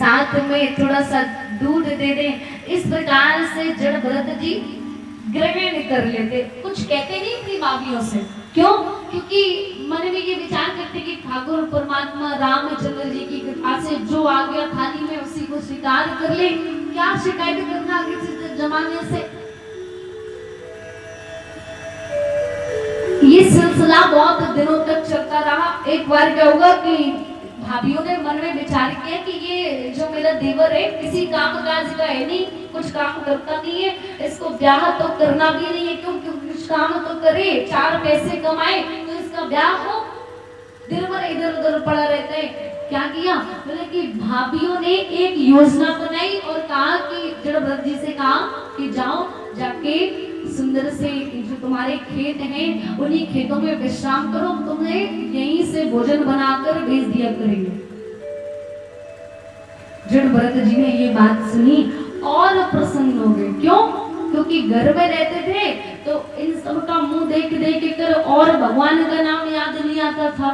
साथ में थोड़ा सा दूध दे दें। इस प्रकार से जड़ भरत जी ग्रहण कर लेते, कुछ कहते नहीं अपनी भाभीियों से। क्यों? क्योंकि मन में ये विचार करते कि ठाकुर परमात्मा रामचंद्र जी की कृपा से जो आ गया थाली में उसी को स्वीकार कर ले, क्या शिकायत करना किसी जमाने से। ये सिलसिला बहुत दिनों तक चलता रहा। एक बार क्या हुआ कि भाभीियों ने मन में विचार किया कि ये जो मेरा देवर है किसी काम काज का है नहीं, कुछ काम करता नहीं है, इसको ब्याह तो करना भी नहीं है। क्यों? क्योंकि कुछ काम तो करे, 4 पैसे कमाए तो इसका ब्याह हो। दिन भर इधर उधर पड़ा रहता है। क्या किया? बोले कि भाभीियों ने एक योजना बनाई और कहा कि जड़ भरत जी से कहा कि जाओ जाके सुंदर से जो तुम्हारे खेत हैं उन्हीं खेतों में विश्राम करो, तुम्हें यहीं से भोजन बनाकर भेज दिया करेंगे। जड़ भरत जी ने ये बात सुनी और प्रसन्न हो गए। क्यों? क्योंकि घर में रहते थे तो इन सब का मुंह देख देख कर और भगवान का नाम याद नहीं आता था।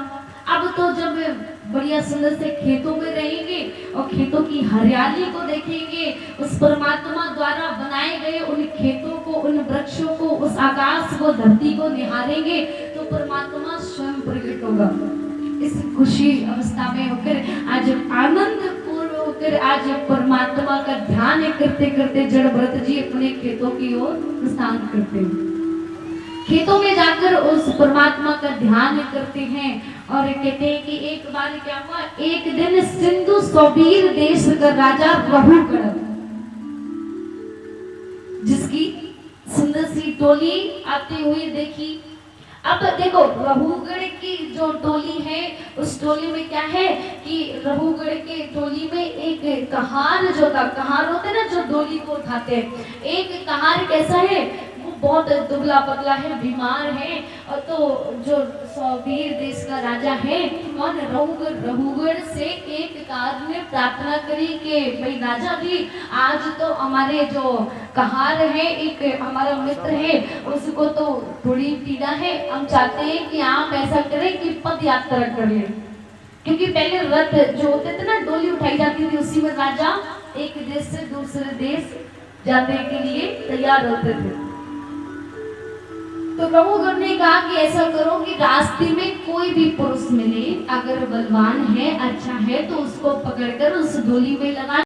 अब तो जब बढ़िया सुंदर से खेतों में रहेंगे और खेतों की हरियाली को देखेंगे, उस परमात्मा द्वारा बनाए गए उन खेतों को, उन वृक्षों को, उस आकाश को, धरती को निहारेंगे तो परमात्मा स्वयं प्रकट होगा। इस खुशी अवस्था में होकर आज आनंद पूर्व होकर आज परमात्मा का ध्यान करते करते जड़ भरत जी अपने खेतों की ओर प्रस्थान करते हैं। खेतों में जाकर उस परमात्मा का ध्यान करते हैं और कहते हैं कि एक बार क्या हुआ, एक दिन सिंधु सौबीर देश का राजा रहुगढ़, जिसकी सुंदर सी टोली आती हुई देखी। अब देखो रहुगढ़ की जो टोली है उस टोली में क्या है कि रहुगढ़ के टोली में एक कहार जो था, कहार होते ना जो डोली को उठाते हैं, एक कहार कैसा है, वो बहुत दुबला पतला है, बीमार है। और तो जो सौबीर देश का राजा है कौन, रहुगढ़ से एक कार ने प्रार्थना करी कि भाई राजा जी आज तो हमारे जो कहार है, एक हमारा मित्र है, उसको तो थोड़ी पीड़ा है, हम चाहते हैं कि आप ऐसा करें कि पद यात्रा कर ले। क्योंकि पहले रथ जो होते थे ना, डोली उठाई जाती थी, उसी में राजा एक देश से दूसरे देश जाने के लिए तैयार होते थे। तो रहुगढ़ ने कहा कि ऐसा करो कि रास्ते में कोई भी पुरुष मिले, अगर बलवान है, अच्छा है, तो उसको पकड़कर उस डोली में लगा